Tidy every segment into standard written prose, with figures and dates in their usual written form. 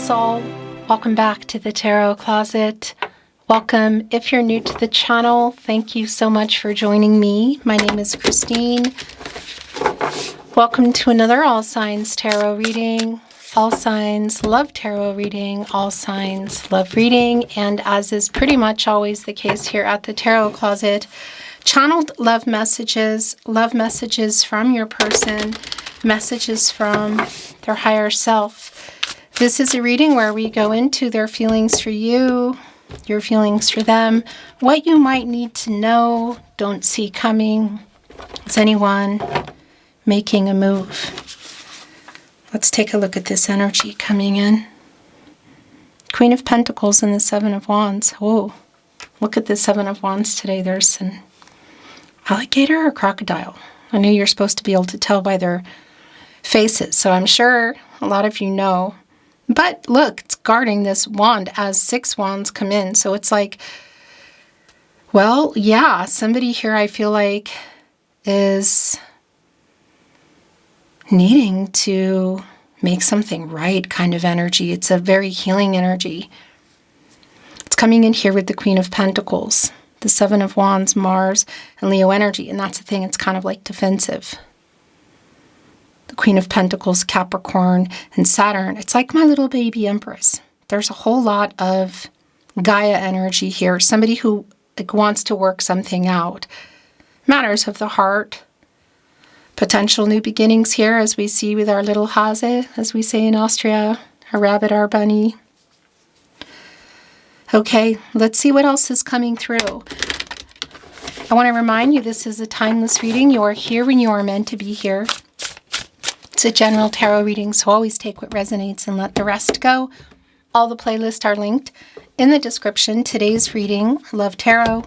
soul. Welcome back to the Tarot Closet. Welcome. If you're new to the channel, thank you so much for joining me. My name is Christine. Welcome to another All Signs Tarot reading. All Signs love tarot reading. All Signs love reading. And as is pretty much always the case here at the Tarot Closet, channeled love messages from your person, messages from their higher self. This is a reading where we go into their feelings for you, your feelings for them, what you might need to know, don't see coming. Is anyone making a move? Let's take a look at this energy coming in. Queen of Pentacles and the Seven of Wands. Whoa, look at the Seven of Wands today. There's an alligator or crocodile. I know you're supposed to be able to tell by their faces, so I'm sure a lot of you know. But look, it's guarding this wand as 6 wands come in. So it's like, well, yeah, somebody here I feel like is needing to make something right kind of energy. It's a very healing energy. It's coming in here with the Queen of Pentacles, the Seven of Wands, Mars, and Leo energy. And that's the thing, it's kind of like defensive. The Queen of Pentacles, Capricorn, and Saturn. It's like my little baby Empress. There's a whole lot of Gaia energy here. Somebody who wants to work something out. Matters of the heart. Potential new beginnings here, as we see with our little Hase, as we say in Austria. Our rabbit, our bunny. Okay, let's see what else is coming through. I want to remind you, this is a timeless reading. You are here when you are meant to be here. It's a general tarot reading, so always take what resonates and let the rest go. All the playlists are linked in the description. Today's reading, Love Tarot.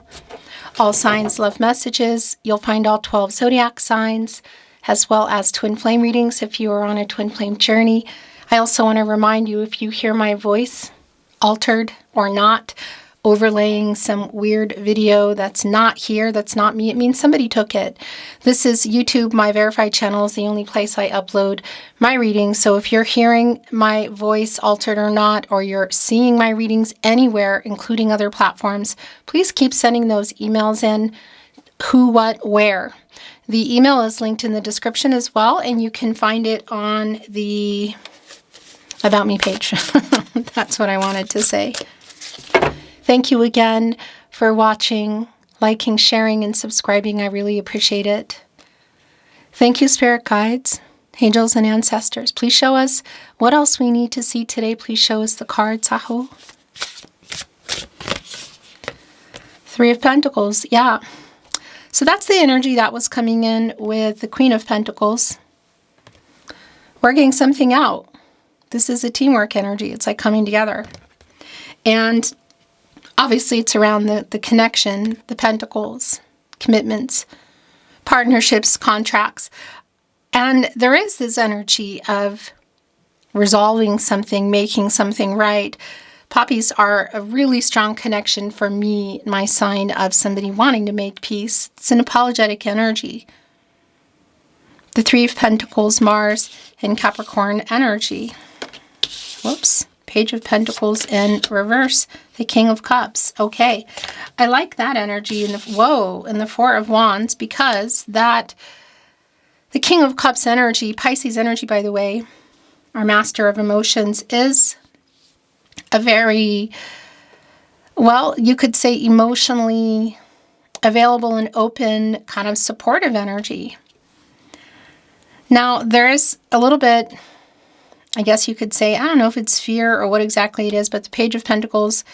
All signs, love messages. You'll find all 12 Zodiac signs, as well as twin flame readings if you are on a twin flame journey. I also want to remind you, if you hear my voice altered or not, overlaying some weird video that's not here, that's not me, it means somebody took it. This is YouTube. My verified channel is the only place I upload my readings. So if you're hearing my voice altered or not, or you're seeing my readings anywhere, including other platforms, please keep sending those emails in. Who, what, where. The email is linked in the description as well, and you can find it on the About Me page. That's what I wanted to say. Thank you again for watching, liking, sharing, and subscribing. I really appreciate it. Thank you, Spirit Guides, Angels, and Ancestors. Please show us what else we need to see today. Please show us the cards, Aho. 3 of Pentacles, yeah. So that's the energy that was coming in with the Queen of Pentacles. Working something out. This is a teamwork energy. It's like coming together. And obviously, it's around the connection, the pentacles, commitments, partnerships, contracts. And there is this energy of resolving something, making something right. Poppies are a really strong connection for me, my sign of somebody wanting to make peace. It's an apologetic energy. The 3 of Pentacles, Mars, and Capricorn energy. Whoops. Page of Pentacles in reverse, the King of Cups. Okay, I like that energy in the 4 of Wands, because that, the King of Cups energy, Pisces energy, by the way, our master of emotions, is a very, well, you could say emotionally available and open, kind of supportive energy. Now, there is a little bit, I guess you could say, I don't know if it's fear or what exactly it is, but the Page of Pentacles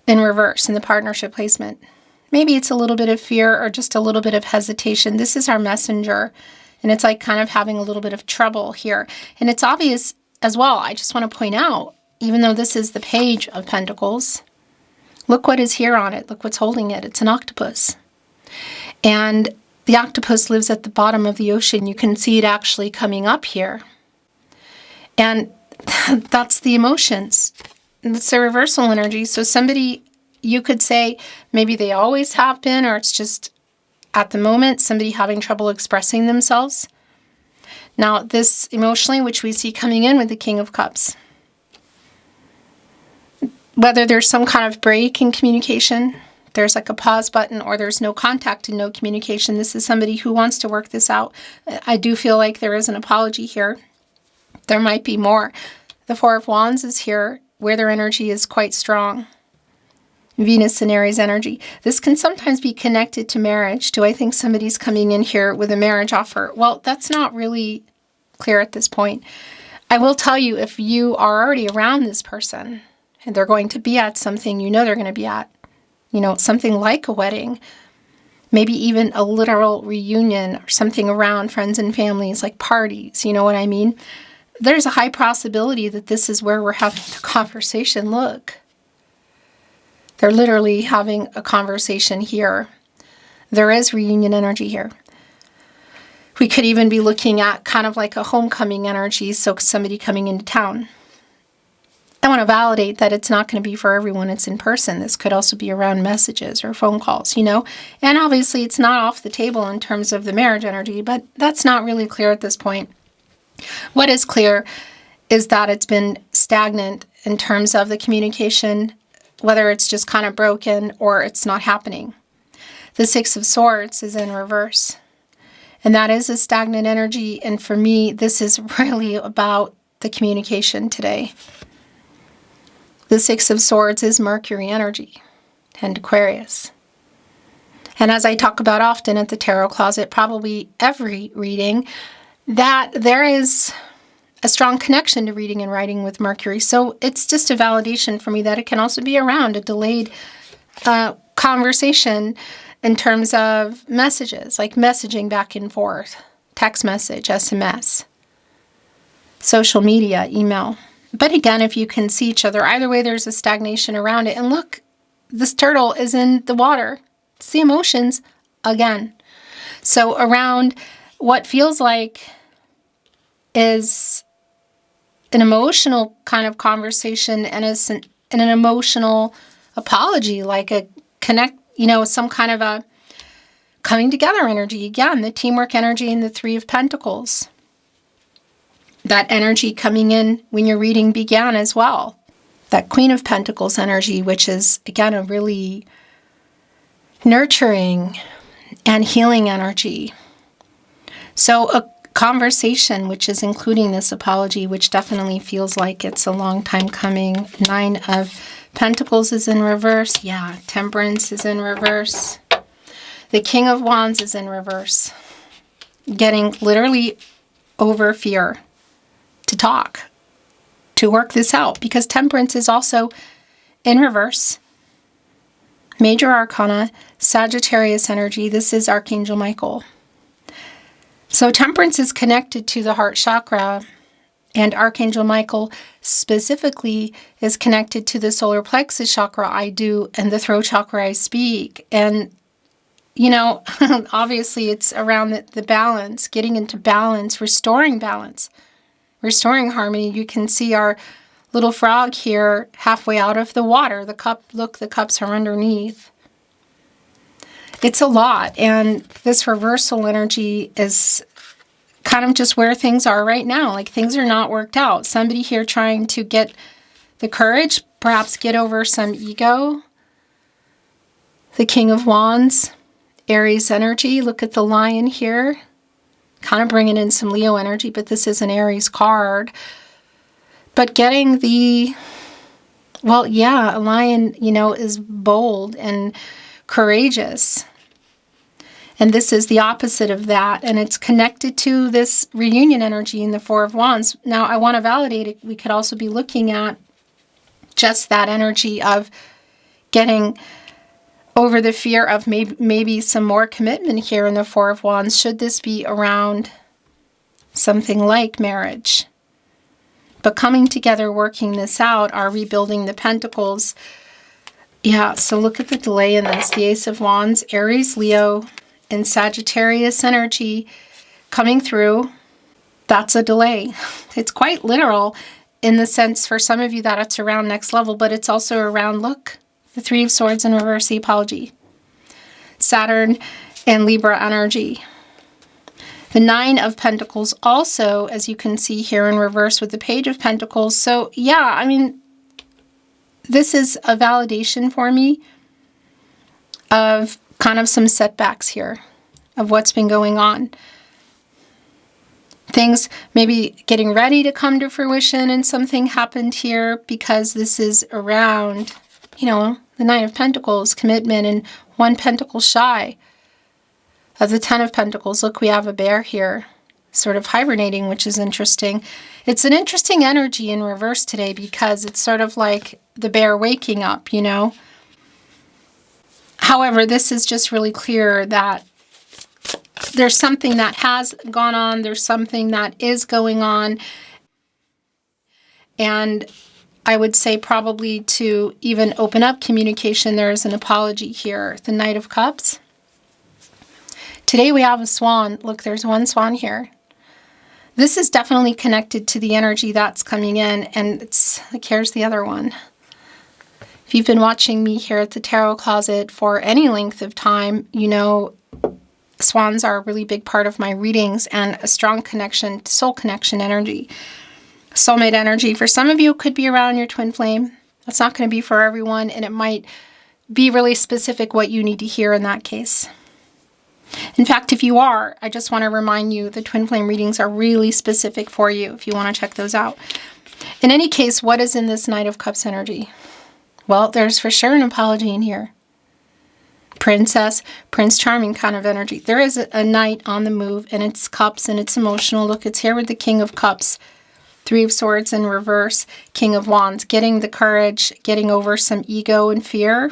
in reverse in the partnership placement. Maybe it's a little bit of fear or just a little bit of hesitation. This is our messenger, and it's like kind of having a little bit of trouble here. And it's obvious as well. I just want to point out, even though this is the Page of Pentacles, look what is here on it. Look what's holding it. It's an octopus. And the octopus lives at the bottom of the ocean. You can see it actually coming up here. And that's the emotions. It's a reversal energy. So somebody, you could say, maybe they always have been, or it's just at the moment, somebody having trouble expressing themselves. Now, this emotionally, which we see coming in with the King of Cups. whether there's some kind of break in communication, there's like a pause button, or there's no contact and no communication. This is somebody who wants to work this out. I do feel like there is an apology here. There might be more. The Four of Wands is here, where their energy is quite strong. Venus and Aries energy. This can sometimes be connected to marriage. Do I think somebody's coming in here with a marriage offer? Well, that's not really clear at this point. I will tell you, if you are already around this person and they're going to be at something you know they're going to be at, something like a wedding, maybe even a literal reunion or something around friends and families, like parties, you know what I mean? There's a high possibility that this is where we're having the conversation. Look, they're literally having a conversation here. There is reunion energy here. We could even be looking at kind of like a homecoming energy, so somebody coming into town. I want to validate that it's not going to be for everyone. It's in person. This could also be around messages or phone calls, And obviously it's not off the table in terms of the marriage energy, but that's not really clear at this point. What is clear is that it's been stagnant in terms of the communication, whether it's just kind of broken or it's not happening. The Six of Swords is in reverse, and that is a stagnant energy. And for me, this is really about the communication today. The Six of Swords is Mercury energy and Aquarius. And as I talk about often at the Tarot Closet, probably every reading, that there is a strong connection to reading and writing with Mercury. So it's just a validation for me that it can also be around a delayed conversation in terms of messages, like messaging back and forth, text message, SMS, social media, email. But again, if you can see each other, either way, there's a stagnation around it. And look, this turtle is in the water. It's the emotions again. So around what feels like is an emotional kind of conversation and an emotional apology, like a connect, some kind of a coming together energy. Again, the teamwork energy and the Three of Pentacles. That energy coming in when your reading began as well. That Queen of Pentacles energy, which is, again, a really nurturing and healing energy. So a conversation, which is including this apology, which definitely feels like it's a long time coming. Nine of Pentacles is in reverse. Yeah, Temperance is in reverse. The King of Wands is in reverse. Getting literally over fear to talk, to work this out, because Temperance is also in reverse. Major Arcana, Sagittarius energy. This is Archangel Michael. So Temperance is connected to the heart chakra, and Archangel Michael specifically is connected to the solar plexus chakra, I do, and the throat chakra, I speak. And, obviously it's around the balance, getting into balance, restoring harmony. You can see our little frog here halfway out of the water. The cups are underneath. It's a lot, and this reversal energy is kind of just where things are right now. Like, things are not worked out. Somebody here trying to get the courage, perhaps get over some ego. The King of Wands, Aries energy. Look at the lion here. Kind of bringing in some Leo energy, but this is an Aries card. But getting a lion, is bold and courageous. And this is the opposite of that. And it's connected to this reunion energy in the Four of Wands. Now, I want to validate it. We could also be looking at just that energy of getting over the fear of maybe some more commitment here in the Four of Wands. Should this be around something like marriage? But coming together, working this out, are rebuilding the Pentacles. Yeah, so look at the delay in this. The Ace of Wands, Aries, Leo, and Sagittarius energy coming through. That's a delay. It's quite literal in the sense for some of you that it's around next level, but it's also around, look, the Three of Swords in reverse, the apology. Saturn and Libra energy. The Nine of Pentacles also, as you can see here in reverse with the Page of Pentacles. So yeah, this is a validation for me of kind of some setbacks here of what's been going on. Things maybe getting ready to come to fruition, and something happened here, because this is around, you know, the Nine of Pentacles, commitment, and one pentacle shy of the Ten of Pentacles. Look, we have a bear here, sort of hibernating, which is interesting. It's an interesting energy in reverse today, because it's sort of like the bear waking up, you know. However, this is just really clear that there's something that has gone on, there's something that is going on, and I would say probably to even open up communication, there is an apology here. The Knight of Cups. Today we have a swan. Look, there's one swan here. This is definitely connected to the energy that's coming in, and it's like, here's the other one. If you've been watching me here at the Tarot Closet for any length of time, you know swans are a really big part of my readings, and a strong connection, soul connection energy. Soulmate energy. For some of you, it could be around your twin flame. That's not going to be for everyone, and it might be really specific what you need to hear in that case. In fact, if you are, I just want to remind you the twin flame readings are really specific for you if you want to check those out. In any case, what is in this Knight of Cups energy? Well, there's for sure an apology in here. Princess, Prince Charming kind of energy. There is a knight on the move, and it's cups, and it's emotional. Look, it's here with the King of Cups. Three of Swords in reverse, King of Wands. Getting the courage, getting over some ego and fear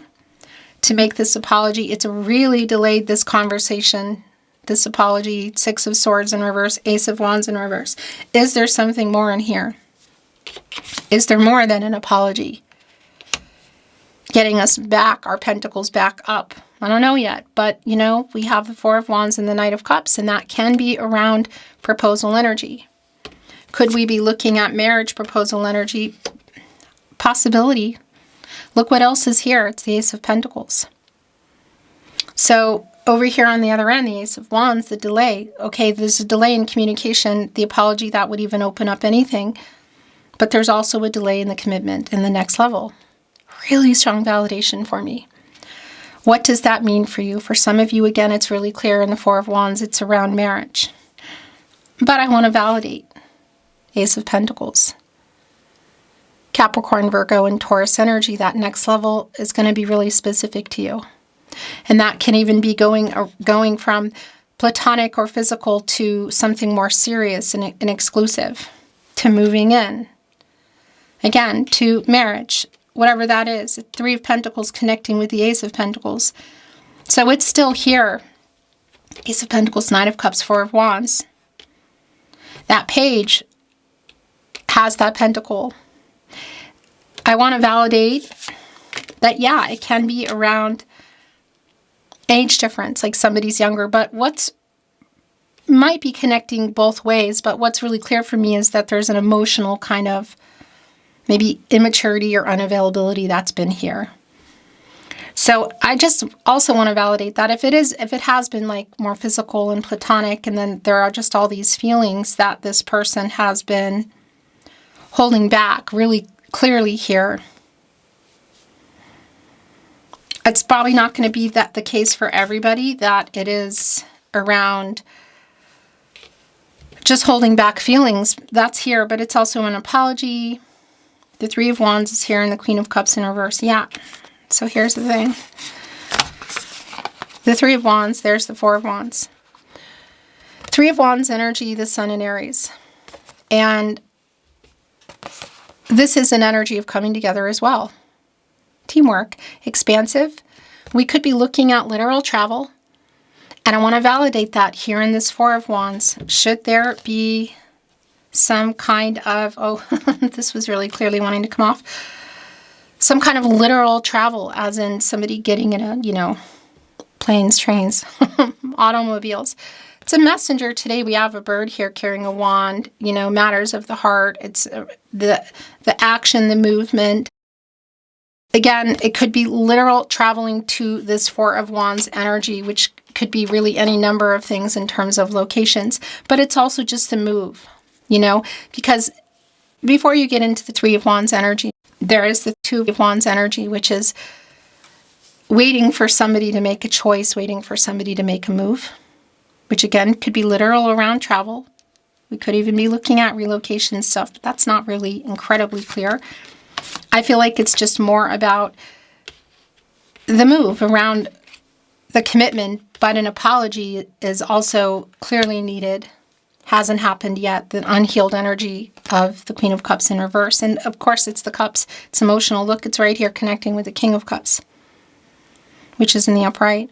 to make this apology. It's really delayed this conversation, this apology. Six of Swords in reverse, Ace of Wands in reverse. Is there something more in here? Is there more than an apology? Getting us back, our pentacles back up. I don't know yet, but you know, we have the Four of Wands and the Knight of Cups, and that can be around proposal energy. Could we be looking at marriage proposal energy? Possibility. Look what else is here. It's the Ace of Pentacles. So over here on the other end, the Ace of Wands, the delay. Okay, there's a delay in communication. The apology, that would even open up anything. But there's also a delay in the commitment in the next level. Really strong validation for me. What does that mean for you? For some of you, again, it's really clear in the Four of Wands, it's around marriage. But I want to validate. Ace of Pentacles. Capricorn, Virgo, and Taurus energy, that next level is going to be really specific to you. And that can even be going from platonic or physical to something more serious and exclusive, to moving in. Again, to marriage, whatever that is. Three of Pentacles connecting with the Ace of Pentacles. So it's still here. Ace of Pentacles, Knight of Cups, Four of Wands. That page has that pentacle. I want to validate that, yeah, it can be around age difference, like somebody's younger, but might be connecting both ways, but what's really clear for me is that there's an emotional kind of maybe immaturity or unavailability that's been here. So I just also want to validate that if it has been like more physical and platonic, and then there are just all these feelings that this person has been holding back really clearly here, it's probably not going to be the case for everybody, that it is around just holding back feelings. That's here, but it's also an apology. The Three of Wands is here, and the Queen of Cups in reverse. Yeah. So here's the thing. The Three of Wands, there's the Four of Wands. Three of Wands energy, the Sun in Aries. And this is an energy of coming together as well. Teamwork, expansive. We could be looking at literal travel. And I want to validate that here in this Four of Wands. Should there be some kind of, oh, this was really clearly wanting to come off. Some kind of literal travel, as in somebody getting in a, planes, trains, automobiles. It's a messenger. Today we have a bird here carrying a wand, matters of the heart. It's the action, the movement. Again, it could be literal traveling to this Four of Wands energy, which could be really any number of things in terms of locations. But it's also just the move, because before you get into the Three of Wands energy, there is the Two of Wands energy, which is waiting for somebody to make a choice, waiting for somebody to make a move, which again could be literal around travel. We could even be looking at relocation stuff, but that's not really incredibly clear. I feel like it's just more about the move around the commitment, but an apology is also clearly needed. Hasn't happened yet. The unhealed energy of the Queen of Cups in reverse. And of course, it's the Cups. It's emotional. Look, it's right here connecting with the King of Cups, which is in the upright.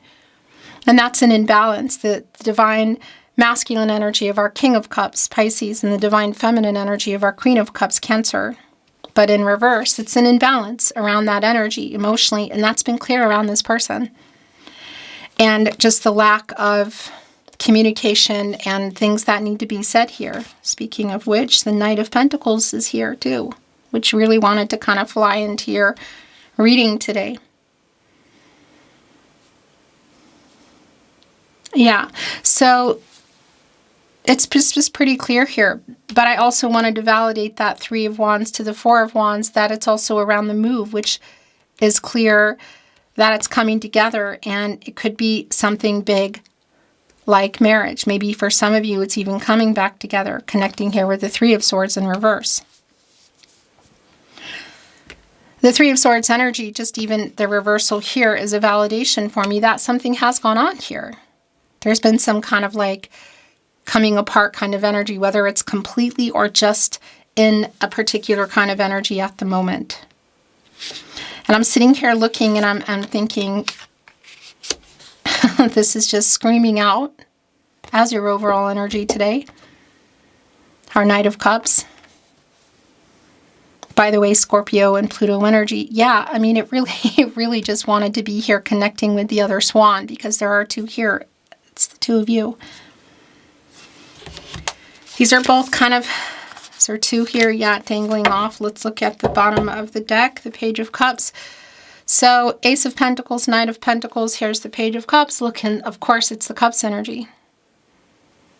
And that's an imbalance. The divine masculine energy of our King of Cups, Pisces, and the divine feminine energy of our Queen of Cups, Cancer. But in reverse, it's an imbalance around that energy emotionally, and that's been clear around this person. And just the lack of communication and things that need to be said here. Speaking of which, the Knight of Pentacles is here too, which really wanted to kind of fly into your reading today. Yeah, so it's just pretty clear here. But I also wanted to validate that Three of Wands to the Four of Wands, that it's also around the move, which is clear that it's coming together, and it could be something big like marriage. Maybe for some of you, it's even coming back together, connecting here with the Three of Swords in reverse. The Three of Swords energy, just even the reversal here, is a validation for me that something has gone on here. There's been some kind of like coming apart kind of energy, whether it's completely or just in a particular kind of energy at the moment. And I'm sitting here looking and I'm thinking, this is just screaming out as your overall energy today. Our Knight of Cups. By the way, Scorpio and Pluto energy. Yeah, I mean, it really just wanted to be here connecting with the other swan, because there are two here. It's the two of you. These are both kind of, is there two here? Yeah, dangling off. Let's look at the bottom of the deck, the Page of Cups. So Ace of Pentacles, Knight of Pentacles, here's the Page of Cups. Look, and of course it's the Cups energy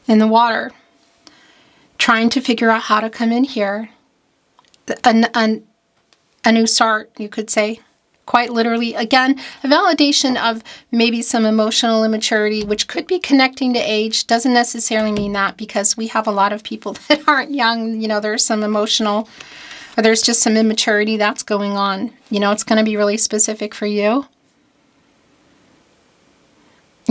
in the water. Trying to figure out how to come in here. A new start, you could say. Quite literally, again, a validation of maybe some emotional immaturity, which could be connecting to age. Doesn't necessarily mean that, because we have a lot of people that aren't young. You know, there's some emotional, or there's just some immaturity that's going on. You know, it's going to be really specific for you.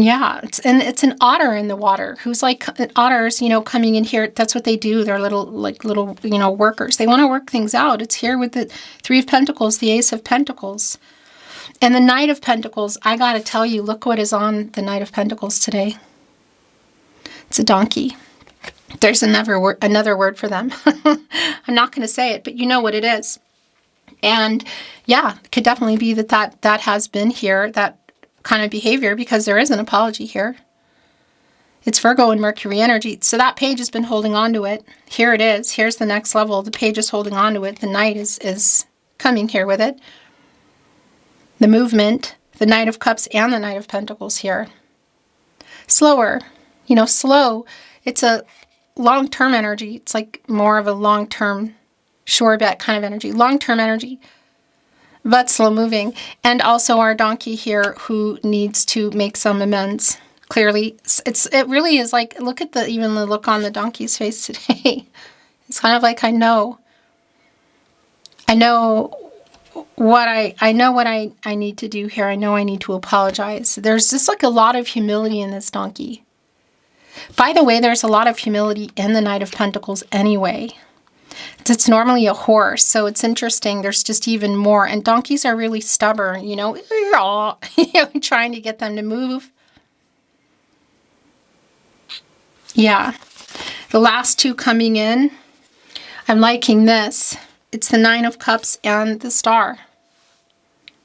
Yeah, it's an otter in the water who's like otters, you know, coming in here. That's what they do. They're little, you know, workers. They want to work things out. It's here with the Three of Pentacles, the Ace of Pentacles. And the Knight of Pentacles, I got to tell you, look what is on the Knight of Pentacles today. It's a donkey. There's another word for them. I'm not going to say it, but you know what it is. And yeah, it could definitely be that has been here, that kind of behavior, because there is an apology here. It's Virgo and Mercury energy. So that page has been holding on to it. Here it is. Here's the next level. The page is holding on to it. The Knight is coming here with it. The movement, the Knight of Cups and the Knight of Pentacles here. Slower, you know, slow. It's a long-term energy. It's like more of a long-term, sure bet kind of energy. Long-term energy, but slow moving. And also our donkey here who needs to make some amends. Clearly, it really is like, look at even the look on the donkey's face today. It's kind of like, I know what I need to do here. I know I need to apologize. There's just like a lot of humility in this donkey. By the way, there's a lot of humility in the Knight of Pentacles anyway. It's normally a horse, so it's interesting. There's just even more. And donkeys are really stubborn, you know, trying to get them to move. Yeah. The last two coming in, I'm liking this. It's the Nine of Cups and the Star.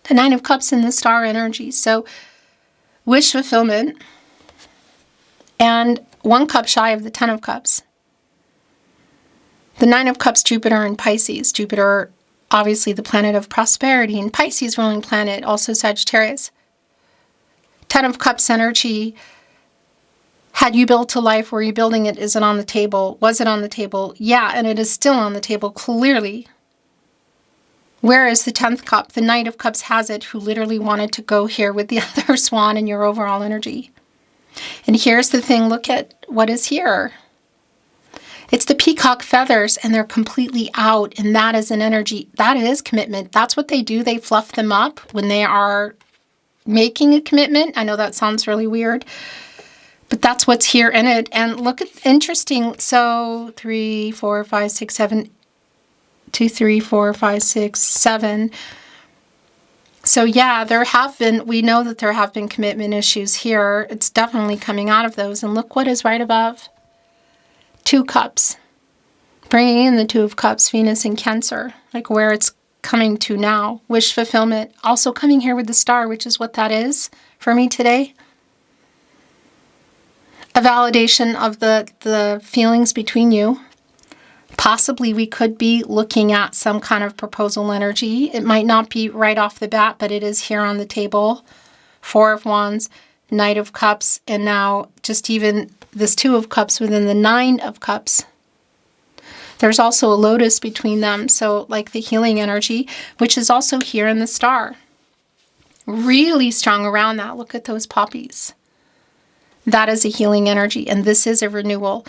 The Nine of Cups and the Star energy. So, wish fulfillment. And one cup shy of the Ten of Cups. The Nine of Cups, Jupiter and Pisces. Jupiter, obviously the planet of prosperity, and Pisces ruling planet, also Sagittarius. Ten of Cups energy. Had you built a life? Were you building it? Is it on the table? Was it on the table? Yeah, and it is still on the table, clearly. Whereas the 10th cup, the Knight of Cups has it, who literally wanted to go here with the other swan in your overall energy. And here's the thing, look at what is here. It's the peacock feathers, and they're completely out, and that is an energy, that is commitment. That's what they do. They fluff them up when they are making a commitment. I know that sounds really weird, but that's what's here in it. And look at, interesting, so 3, 4, 5, 6, 7, 2, 3, 4, 5, 6, 7. So yeah, there have been, we know that there have been commitment issues here. It's definitely coming out of those. And look what is right above. 2 cups. Bringing in the 2 of Cups, Venus in Cancer, like where it's coming to now. Wish fulfillment. Also coming here with the star, which is what that is for me today. A validation of the feelings between you. Possibly we could be looking at some kind of proposal energy. It might not be right off the bat, but it is here on the table. 4 of Wands, Knight of Cups, and now just even this 2 of Cups within the 9 of Cups. There's also a lotus between them, so like the healing energy, which is also here in the star. Really strong around that. Look at those poppies. That is a healing energy, and this is a renewal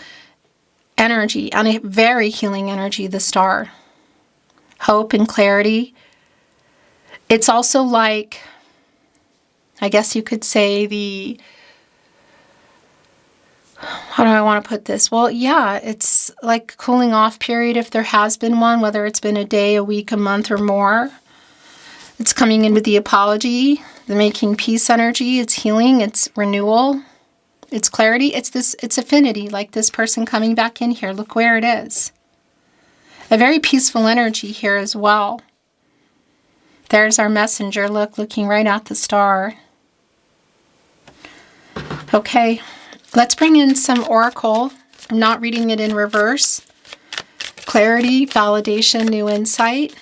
energy, and a very healing energy, the star. Hope and clarity. It's also like, I guess you could say the, how do I want to put this? Well, yeah, it's like cooling off period if there has been one, whether it's been a day, a week, a month, or more. It's coming in with the apology, the making peace energy. It's healing, it's renewal. It's clarity, it's affinity, like this person coming back in here. Look where it is. A very peaceful energy here as well. There's our messenger, look, looking right at the star. Okay, let's bring in some oracle. I'm not reading it in reverse. Clarity, validation, new insight.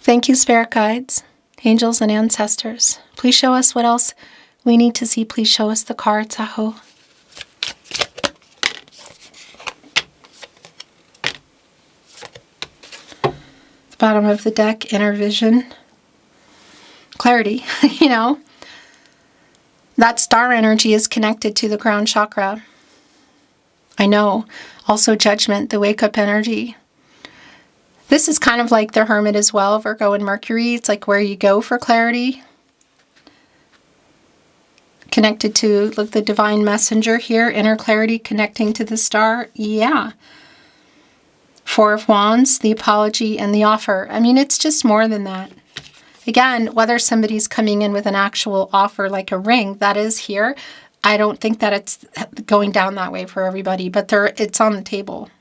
Thank you, spirit guides, angels, and ancestors. Please show us what else we need to see. Please show us the cards, Aho. The bottom of the deck, inner vision. Clarity, you know. That star energy is connected to the crown chakra. I know. Also judgment, the wake-up energy. This is kind of like the Hermit as well, Virgo and Mercury. It's like where you go for clarity. Connected to, look, the divine messenger here, inner clarity connecting to the star. Yeah. 4 of Wands, the apology and the offer. I mean, it's just more than that. Again, whether somebody's coming in with an actual offer like a ring, that is here. I don't think that it's going down that way for everybody, but it's on the table.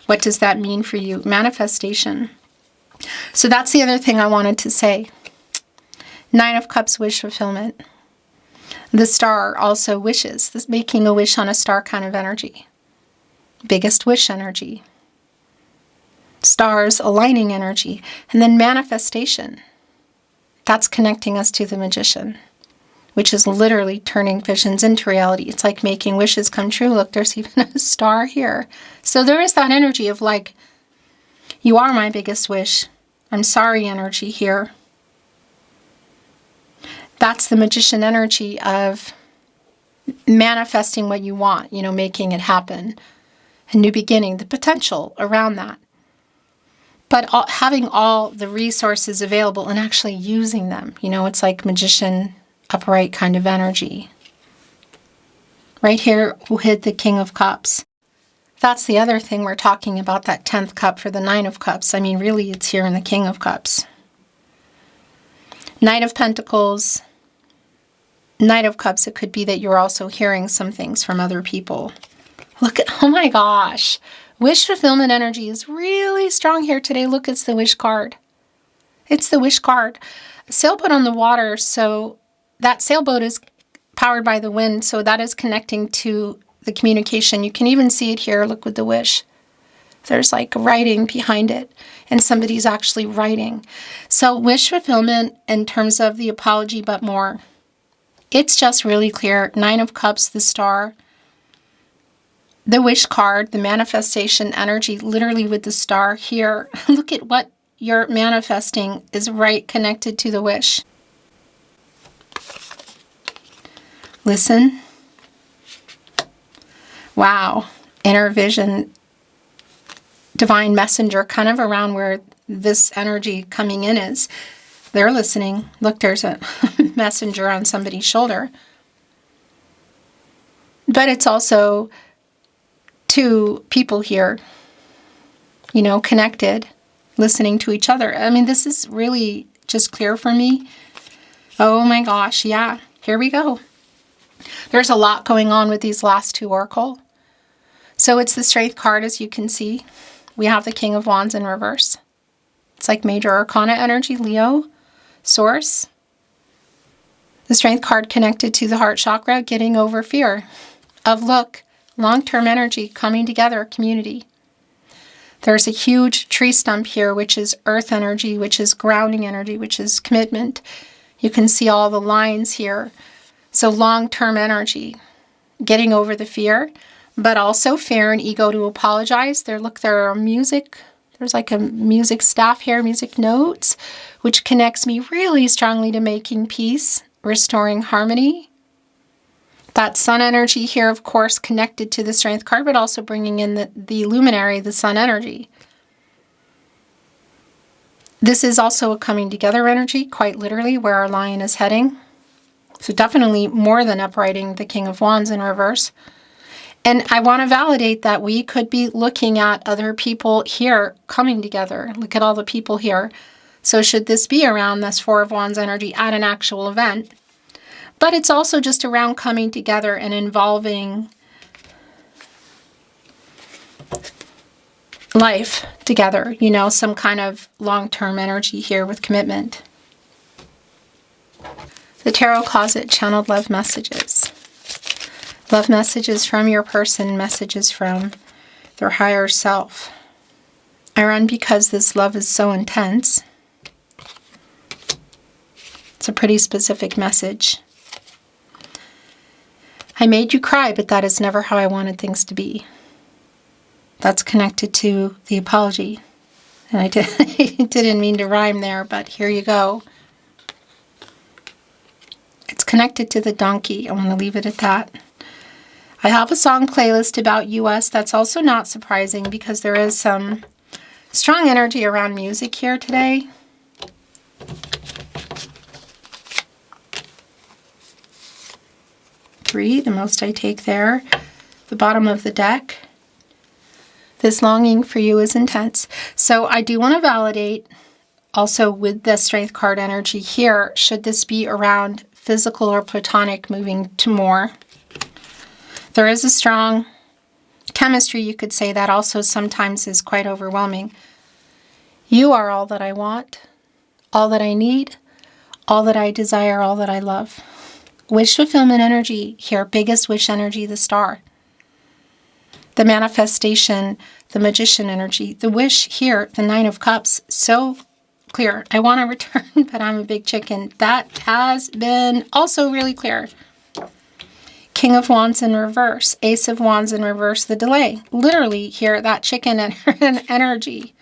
What does that mean for you? Manifestation. So that's the other thing I wanted to say. 9 of Cups, wish fulfillment. The star also wishes. This making a wish on a star kind of energy. Biggest wish energy. Stars aligning energy. And then manifestation. That's connecting us to the magician, which is literally turning visions into reality. It's like making wishes come true. Look, there's even a star here. So there is that energy of like, you are my biggest wish. I'm sorry energy here. That's the magician energy of manifesting what you want, you know, making it happen. A new beginning, the potential around that. But having all the resources available and actually using them, you know, it's like magician upright kind of energy. Right here, who hid the King of Cups. That's the other thing we're talking about, that 10th cup for the 9 of Cups. I mean, really, it's here in the King of Cups. Knight of Pentacles, Knight of Cups. It could be that you're also hearing some things from other people. Look at, oh my gosh. Wish fulfillment energy is really strong here today. Look, it's the wish card. It's the wish card. A sailboat on the water, so that sailboat is powered by the wind, so that is connecting to the communication. You can even see it here. Look with the wish. There's like writing behind it, and somebody's actually writing. So wish fulfillment in terms of the apology, but more. It's just really clear. 9 of Cups, the star. the wish card, the manifestation energy, literally with the star here. Look at what you're manifesting is right connected to the wish. Listen. Wow. Inner vision, divine messenger, kind of around where this energy coming in is. They're listening. Look, there's a messenger on somebody's shoulder. But it's also two people here, you know, connected, listening to each other. I mean, this is really just clear for me. Oh my gosh, yeah. Here we go. There's a lot going on with these last two oracle. So it's the Strength card, as you can see. We have the King of Wands in reverse. It's like major arcana energy, Leo, source. The Strength card connected to the heart chakra, getting over fear of, look, long-term energy coming together, community. There's a huge tree stump here, which is earth energy, which is grounding energy, which is commitment. You can see all the lines here. So long-term energy, getting over the fear, but also fear and ego to apologize. There are music. There's like a music staff here, music notes, which connects me really strongly to making peace, restoring harmony. That sun energy here, of course, connected to the Strength card, but also bringing in the luminary, the sun energy. This is also a coming together energy, quite literally, where our lion is heading. So definitely more than uprighting the King of Wands in reverse. And I want to validate that we could be looking at other people here coming together. Look at all the people here. So should this be around this Four of Wands energy at an actual event? But it's also just around coming together and involving life together, you know, some kind of long-term energy here with commitment. The Tarot Closet channeled love messages. Love messages from your person, messages from their higher self. I run because this love is so intense. It's a pretty specific message. I made you cry, but that is never how I wanted things to be. That's connected to the apology. And I didn't mean to rhyme there, but here you go. It's connected to the donkey. I want to leave it at that. I have a song playlist about US. That's also not surprising because there is some strong energy around music here today. Three, the most I take there. The bottom of the deck. This longing for you is intense. So I do want to validate also with the Strength card energy here, should this be around physical or platonic, moving to more. There is a strong chemistry, you could say, that also sometimes is quite overwhelming. You are all that I want, all that I need, all that I desire, all that I love. Wish fulfillment energy here, biggest wish energy, the star. The manifestation, the magician energy, the wish here, the Nine of Cups, so clear. I want to return, but I'm a big chicken. That has been also really clear. King of Wands in reverse, Ace of Wands in reverse, the delay. Literally here, that chicken and energy.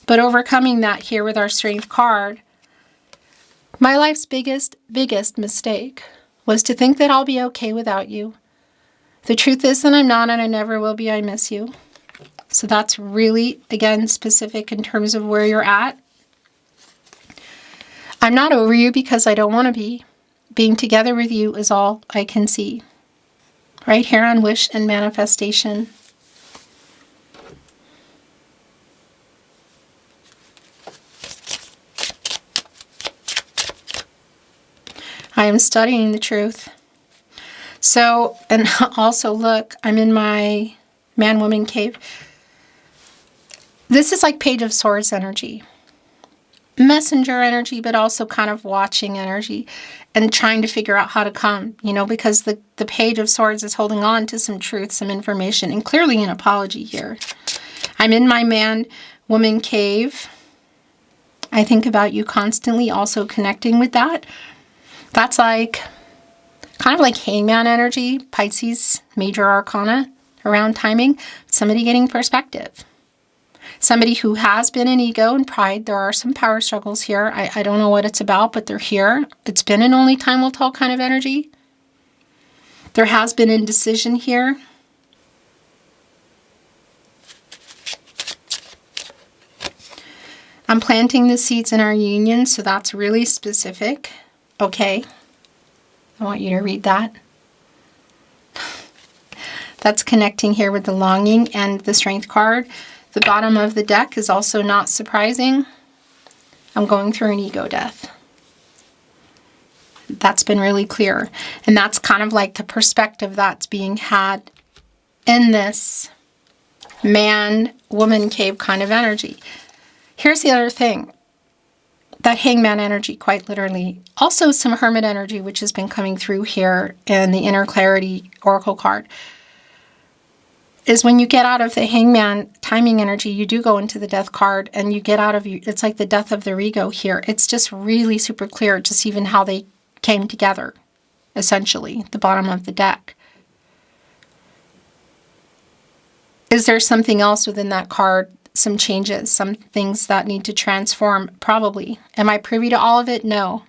But overcoming that here with our Strength card. My life's biggest mistake was to think that I'll be okay without you. The truth is that I'm not, and I never will be. I miss you. So that's really, again, specific in terms of where you're at. I'm not over you because I don't want to be. Being together with you is all I can see. Right here on Wish and Manifestation. I am studying the truth. So, and also look, I'm in my man-woman cave. This is like Page of Swords energy. Messenger energy, but also kind of watching energy and trying to figure out how to come, you know, because the Page of Swords is holding on to some truth, some information, and clearly an apology here. I'm in my man-woman cave. I think about you constantly, also connecting with that. That's like, kind of like hangman energy, Pisces, major arcana around timing. Somebody getting perspective. Somebody who has been in ego and pride. There are some power struggles here. I don't know what it's about, but they're here. It's been an only time will tell kind of energy. There has been indecision here. I'm planting the seeds in our union, so that's really specific. Okay. I want you to read that. That's connecting here with the longing and the strength card. The bottom of the deck is also not surprising. I'm going through an ego death. That's been really clear. And that's kind of like the perspective that's being had in this man-woman cave kind of energy. Here's the other thing. That hangman energy, quite literally. Also some hermit energy, which has been coming through here in the inner clarity oracle card. Is when you get out of the hangman timing energy, you do go into the death card and you get out of you. It's like the death of the ego here. It's just really super clear, just even how they came together, essentially, the bottom of the deck. Is there something else within that card? Some changes, some things that need to transform? Probably. Am I privy to all of it? No.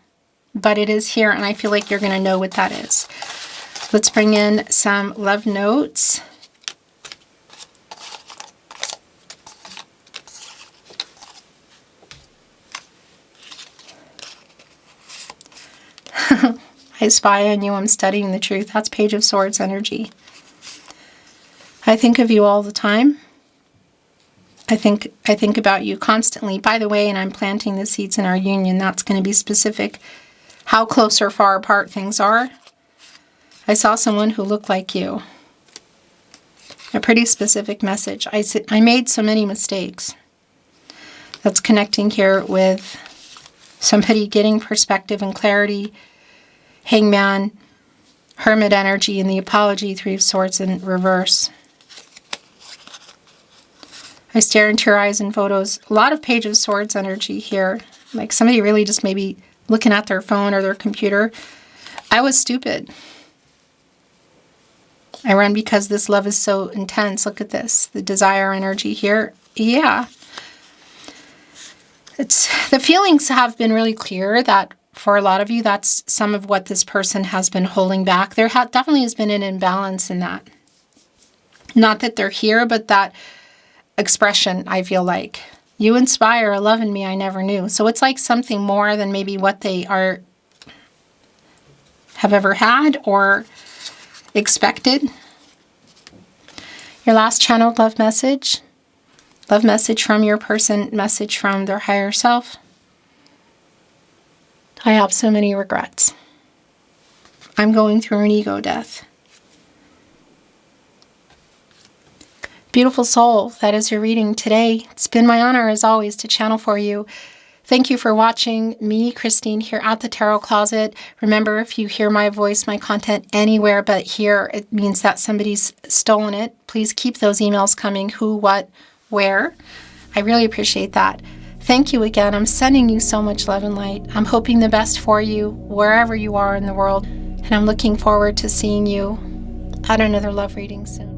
But it is here, and I feel like you're going to know what that is. Let's bring in some love notes. I spy on you, I'm studying the truth. That's Page of Swords energy. I think of you all the time. I think about you constantly. By the way, and I'm planting the seeds in our union. That's going to be specific. How close or far apart things are. I saw someone who looked like you. A pretty specific message. I made so many mistakes. That's connecting here with somebody getting perspective and clarity. Hangman, hermit energy, and the apology, Three of Swords in reverse. I stare into your eyes in photos. A lot of Page of Swords energy here. Like somebody really just maybe looking at their phone or their computer. I was stupid. I run because this love is so intense. Look at this. The desire energy here. Yeah. The feelings have been really clear that for a lot of you, that's some of what this person has been holding back. There definitely has been an imbalance in that. Not that they're here, but that expression, I feel like. You inspire a love in me I never knew. So it's like something more than maybe what they have ever had or expected. Your last channeled love message. Love message from your person, message from their higher self. I have so many regrets. I'm going through an ego death. Beautiful soul, that is your reading today. It's been my honor, as always, to channel for you. Thank you for watching me, Christine, here at the Tarot Closet. Remember, if you hear my voice, my content anywhere but here, it means that somebody's stolen it. Please keep those emails coming. Who, what, where. I really appreciate that. Thank you again. I'm sending you so much love and light. I'm hoping the best for you wherever you are in the world. And I'm looking forward to seeing you at another love reading soon.